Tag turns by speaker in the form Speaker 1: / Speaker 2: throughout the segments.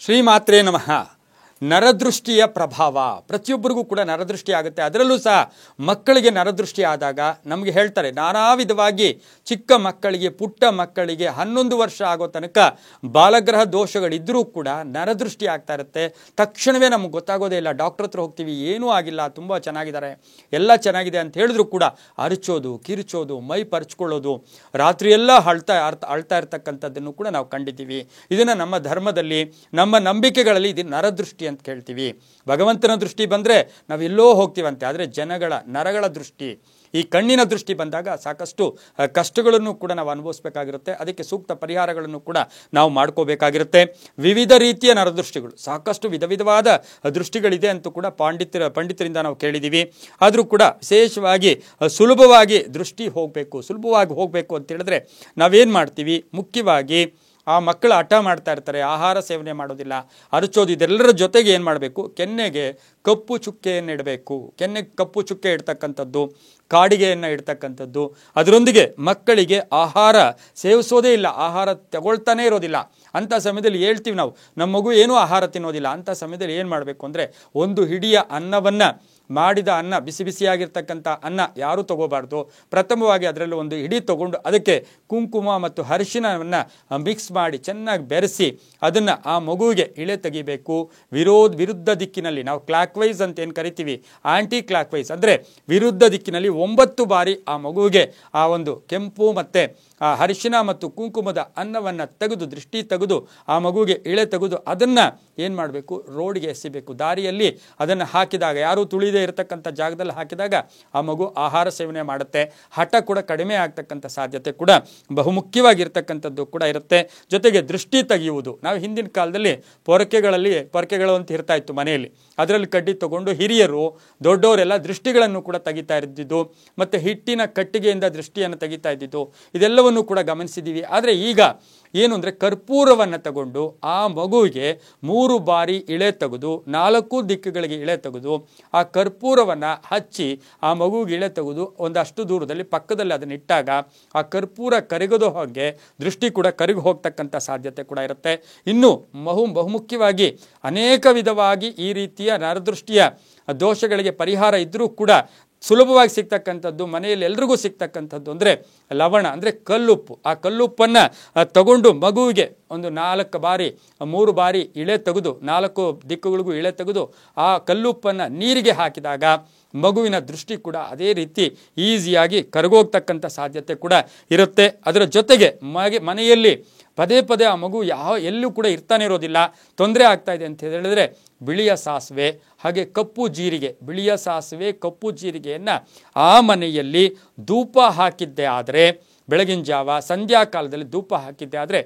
Speaker 1: ಶ್ರೀಮಾತ್ರೇ ನಮಃ. ನರದೃಷ್ಟಿಯ ಪ್ರಭಾವ ಪ್ರತಿಯೊಬ್ಬರಿಗೂ ಕೂಡ ನರದೃಷ್ಟಿ ಆಗುತ್ತೆ. ಅದರಲ್ಲೂ ಸಹ ಮಕ್ಕಳಿಗೆ ನರದೃಷ್ಟಿ ಆದಾಗ ನಮಗೆ ಹೇಳ್ತಾರೆ, ನಾನಾ ವಿಧವಾಗಿ ಚಿಕ್ಕ ಮಕ್ಕಳಿಗೆ, ಪುಟ್ಟ ಮಕ್ಕಳಿಗೆ 11 ವರ್ಷ ಆಗೋ ತನಕ ಬಾಲಗ್ರಹ ದೋಷಗಳಿದ್ದರೂ ಕೂಡ ನರದೃಷ್ಟಿ ಆಗ್ತಾ ಇರುತ್ತೆ. ತಕ್ಷಣವೇ ನಮಗೆ ಗೊತ್ತಾಗೋದೇ ಇಲ್ಲ. ಡಾಕ್ಟರ್ ಹತ್ರ ಹೋಗ್ತೀವಿ, ಏನೂ ಆಗಿಲ್ಲ, ತುಂಬ ಚೆನ್ನಾಗಿದ್ದಾರೆ, ಎಲ್ಲ ಚೆನ್ನಾಗಿದೆ ಅಂತ ಹೇಳಿದ್ರು ಕೂಡ ಅರಚೋದು, ಕಿರುಚೋದು, ಮೈ ಪರ್ಚ್ಕೊಳ್ಳೋದು, ರಾತ್ರಿ ಎಲ್ಲ ಅಳ್ತಾ ಇರ್ತಕ್ಕಂಥದ್ದನ್ನು ಕೂಡ ನಾವು ಕಂಡಿದ್ದೀವಿ. ಇದನ್ನು ನಮ್ಮ ಧರ್ಮದಲ್ಲಿ, ನಮ್ಮ ನಂಬಿಕೆಗಳಲ್ಲಿ ಇದು ನರದೃಷ್ಟಿ ಅಂತ ಕೇಳ್ತೀವಿ. ಭಗವಂತನ ದೃಷ್ಟಿ ಬಂದರೆ ನಾವೆಲ್ಲೋ ಹೋಗ್ತೀವಂತೆ. ಆದರೆ ನರಗಳ ದೃಷ್ಟಿ, ಈ ಕಣ್ಣಿನ ದೃಷ್ಟಿ ಬಂದಾಗ ಸಾಕಷ್ಟು ಕಷ್ಟಗಳನ್ನು ಕೂಡ ನಾವು ಅನುಭವಿಸಬೇಕಾಗಿರುತ್ತೆ. ಅದಕ್ಕೆ ಸೂಕ್ತ ಪರಿಹಾರಗಳನ್ನು ಕೂಡ ನಾವು ಮಾಡ್ಕೋಬೇಕಾಗಿರುತ್ತೆ. ವಿವಿಧ ರೀತಿಯ ನರದೃಷ್ಟಿಗಳು, ಸಾಕಷ್ಟು ವಿಧವಾದ ದೃಷ್ಟಿಗಳಿದೆ ಅಂತೂ ಕೂಡ ಪಂಡಿತರಿಂದ ನಾವು ಕೇಳಿದ್ದೀವಿ. ಆದರೂ ಕೂಡ ವಿಶೇಷವಾಗಿ ಸುಲಭವಾಗಿ ಹೋಗಬೇಕು ಅಂತ ಹೇಳಿದ್ರೆ ನಾವೇನು ಮಾಡ್ತೀವಿ? ಮುಖ್ಯವಾಗಿ ಆ ಮಕ್ಕಳು ಹಠ ಮಾಡ್ತಾ ಇರ್ತಾರೆ, ಆಹಾರ ಸೇವನೆ ಮಾಡೋದಿಲ್ಲ, ಅರಚೋದು, ಇದೆಲ್ಲರ ಜೊತೆಗೆ ಏನು ಮಾಡಬೇಕು? ಕೆನ್ನೆಗೆ ಕಪ್ಪು ಚುಕ್ಕೆಯನ್ನು ಇಡಬೇಕು. ಕೆನ್ನೆಗೆ ಕಪ್ಪು ಚುಕ್ಕೆ ಇಡ್ತಕ್ಕಂಥದ್ದು, ಕಾಡಿಗೆಯನ್ನು ಇಡ್ತಕ್ಕಂಥದ್ದು. ಅದರೊಂದಿಗೆ ಮಕ್ಕಳಿಗೆ ಆಹಾರ ಸೇವಿಸೋದೇ ಇಲ್ಲ, ಆಹಾರ ತಗೊಳ್ತಾನೇ ಇರೋದಿಲ್ಲ. ಅಂಥ ಸಮಯದಲ್ಲಿ ಹೇಳ್ತೀವಿ ನಾವು, ನಮ್ಮ ಮಗು ಏನೂ ಆಹಾರ ತಿನ್ನೋದಿಲ್ಲ. ಅಂಥ ಸಮಯದಲ್ಲಿ ಏನು ಮಾಡಬೇಕು ಅಂದರೆ, ಒಂದು ಹಿಡಿಯ ಅನ್ನವನ್ನು, ಮಾಡಿದ ಅನ್ನ, ಬಿಸಿ ಬಿಸಿಯಾಗಿರ್ತಕ್ಕಂಥ ಅನ್ನ ಯಾರೂ ತಗೋಬಾರ್ದು. ಪ್ರಥಮವಾಗಿ ಅದರಲ್ಲಿ ಒಂದು ಹಿಡಿ ತಗೊಂಡು ಅದಕ್ಕೆ ಕುಂಕುಮ ಮತ್ತು ಅರಿಶಿಣವನ್ನು ಮಿಕ್ಸ್ ಮಾಡಿ ಚೆನ್ನಾಗಿ ಬೆರೆಸಿ ಅದನ್ನು ಆ ಮಗುವಿಗೆ ಇಳೆ ತೆಗಿಬೇಕು. ವಿರುದ್ಧ ದಿಕ್ಕಿನಲ್ಲಿ, ನಾವು ಕ್ಲಾಕ್ ವೈಸ್ ಅಂತ ಏನು ಕರಿತೀವಿ, ಆಂಟಿ ಕ್ಲಾಕ್ ವೈಸ್ ಅಂದರೆ ವಿರುದ್ಧ ದಿಕ್ಕಿನಲ್ಲಿ 9 ಬಾರಿ ಆ ಮಗುವಿಗೆ ಆ ಒಂದು ಕೆಂಪು ಮತ್ತು ಆ ಅರಿಶಿಣ ಮತ್ತು ಕುಂಕುಮದ ಅನ್ನವನ್ನು ತೆಗೆದು, ದೃಷ್ಟಿ ತೆಗೆದು, ಆ ಮಗುವಿಗೆ ಇಳೆ ತೆಗೆದು ಅದನ್ನು ಏನು ಮಾಡಬೇಕು? ರೋಡ್ಗೆ ಎಸಿಬೇಕು. ದಾರಿಯಲ್ಲಿ ಅದನ್ನು ಹಾಕಿದಾಗ, ಯಾರೂ ತುಳಿದೇ ಇರತಕ್ಕಂಥ ಜಾಗದಲ್ಲಿ ಹಾಕಿದಾಗ ಆ ಮಗು ಆಹಾರ ಸೇವನೆ ಮಾಡುತ್ತೆ. ಹಠ ಕೂಡ ಕಡಿಮೆ ಆಗ್ತಕ್ಕಂಥ ಸಾಧ್ಯತೆ ಕೂಡ ಬಹುಮುಖ್ಯವಾಗಿರ್ತಕ್ಕಂಥದ್ದು ಕೂಡ ಇರುತ್ತೆ. ಜೊತೆಗೆ ದೃಷ್ಟಿ ತೆಗೆಯುವುದು, ನಾವು ಹಿಂದಿನ ಕಾಲದಲ್ಲಿ ಪೊರಕೆಗಳು ಅಂತ ಇರ್ತಾ ಇತ್ತು ಮನೆಯಲ್ಲಿ, ಅದರಲ್ಲಿ ಕಡ್ಡಿ ತಗೊಂಡು ಹಿರಿಯರು ದೊಡ್ಡವರೆಲ್ಲ ದೃಷ್ಟಿಗಳನ್ನು ಕೂಡ ತೆಗಿತಾ ಇದ್ದಿದ್ದು, ಮತ್ತು ಹಿಟ್ಟಿನ ಕಟ್ಟಿಗೆಯಿಂದ ದೃಷ್ಟಿಯನ್ನು ತೆಗಿತಾ ಇದ್ದಿದ್ದು, ಇದೆಲ್ಲವನ್ನು ಕೂಡ ಗಮನಿಸಿದ್ದೀವಿ. ಆದರೆ ಈಗ ಏನು ಅಂದರೆ, ಕರ್ಪೂರವನ್ನು ತಗೊಂಡು ಆ ಮಗುವಿಗೆ 3 ಬಾರಿ ಇಳೆ ತೆಗೆದು, 4 ದಿಕ್ಕುಗಳಿಗೆ ಇಳೆ ತೆಗೆದು, ಆ ಕರ್ಪೂರವನ್ನು ಹಚ್ಚಿ ಆ ಮಗುವಿಗೆ ಇಳೆ ತೆಗೆದು ಒಂದಷ್ಟು ದೂರದಲ್ಲಿ ಪಕ್ಕದಲ್ಲಿ ಅದನ್ನು ಇಟ್ಟಾಗ ಆ ಕರ್ಪೂರ ಕರಗದೋ ಹಾಗೆ ದೃಷ್ಟಿ ಕೂಡ ಕರಗಿ ಹೋಗ್ತಕ್ಕಂಥ ಸಾಧ್ಯತೆ ಕೂಡ ಇರುತ್ತೆ. ಇನ್ನು ಬಹುಮುಖ್ಯವಾಗಿ ಅನೇಕ ವಿಧವಾಗಿ ಈ ರೀತಿಯ ನರದೃಷ್ಟಿಯ ದೋಷಗಳಿಗೆ ಪರಿಹಾರ ಇದ್ದರೂ ಕೂಡ ಸುಲಭವಾಗಿ ಸಿಗ್ತಕ್ಕಂಥದ್ದು, ಮನೆಯಲ್ಲಿ ಎಲ್ರಿಗೂ ಸಿಗ್ತಕ್ಕಂಥದ್ದು ಅಂದರೆ ಲವಣ, ಅಂದರೆ ಕಲ್ಲುಪ್ಪು. ಆ ಕಲ್ಲುಪ್ಪನ್ನು ತಗೊಂಡು ಮಗುವಿಗೆ ಒಂದು 4 ಬಾರಿ 3 ಬಾರಿ ಇಳೆ ತೆಗೆದು, 4 ದಿಕ್ಕುಗಳಿಗೂ ಇಳೆ ತೆಗೆದು ಆ ಕಲ್ಲುಪ್ಪನ್ನು ನೀರಿಗೆ ಹಾಕಿದಾಗ ಮಗುವಿನ ದೃಷ್ಟಿ ಕೂಡ ಅದೇ ರೀತಿ ಈಸಿಯಾಗಿ ಕರಗೋಗ್ತಕ್ಕಂಥ ಸಾಧ್ಯತೆ ಕೂಡ ಇರುತ್ತೆ. ಅದರ ಜೊತೆಗೆ ಮನೆಯಲ್ಲಿ ಪದೇ ಆ ಮಗು ಎಲ್ಲೂ ಕೂಡ ಇರ್ತಾನೆ ಇರೋದಿಲ್ಲ, ತೊಂದರೆ ಆಗ್ತಾ ಇದೆ ಅಂತ ಹೇಳಿದ್ರೆ ಬಿಳಿಯ ಸಾಸಿವೆ ಹಾಗೆ ಕಪ್ಪು ಜೀರಿಗೆ, ಬಿಳಿಯ ಸಾಸಿವೆ ಕಪ್ಪು ಜೀರಿಗೆಯನ್ನು ಆ ಮನೆಯಲ್ಲಿ ಧೂಪ ಹಾಕಿದ್ದೆ ಆದರೆ, ಬೆಳಗಿನ ಜಾವ ಸಂಧ್ಯಾಕಾಲದಲ್ಲಿ ಧೂಪ ಹಾಕಿದ್ದೆ ಆದರೆ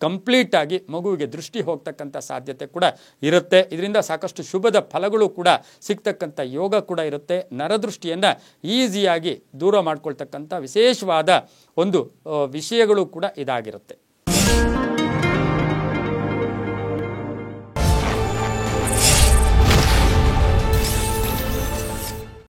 Speaker 1: ಕಂಪ್ಲೀಟಾಗಿ ಮಗುವಿಗೆ ದೃಷ್ಟಿ ಹೋಗ್ತಕ್ಕಂಥ ಸಾಧ್ಯತೆ ಕೂಡ ಇರುತ್ತೆ. ಇದರಿಂದ ಸಾಕಷ್ಟು ಶುಭದ ಫಲಗಳು ಕೂಡ ಸಿಗ್ತಕ್ಕಂಥ ಯೋಗ ಕೂಡ ಇರುತ್ತೆ. ನರದೃಷ್ಟಿಯನ್ನು ಈಸಿಯಾಗಿ ದೂರ ಮಾಡ್ಕೊಳ್ತಕ್ಕಂಥ ವಿಶೇಷವಾದ ಒಂದು ವಿಷಯಗಳು ಕೂಡ ಇದಾಗಿರುತ್ತೆ.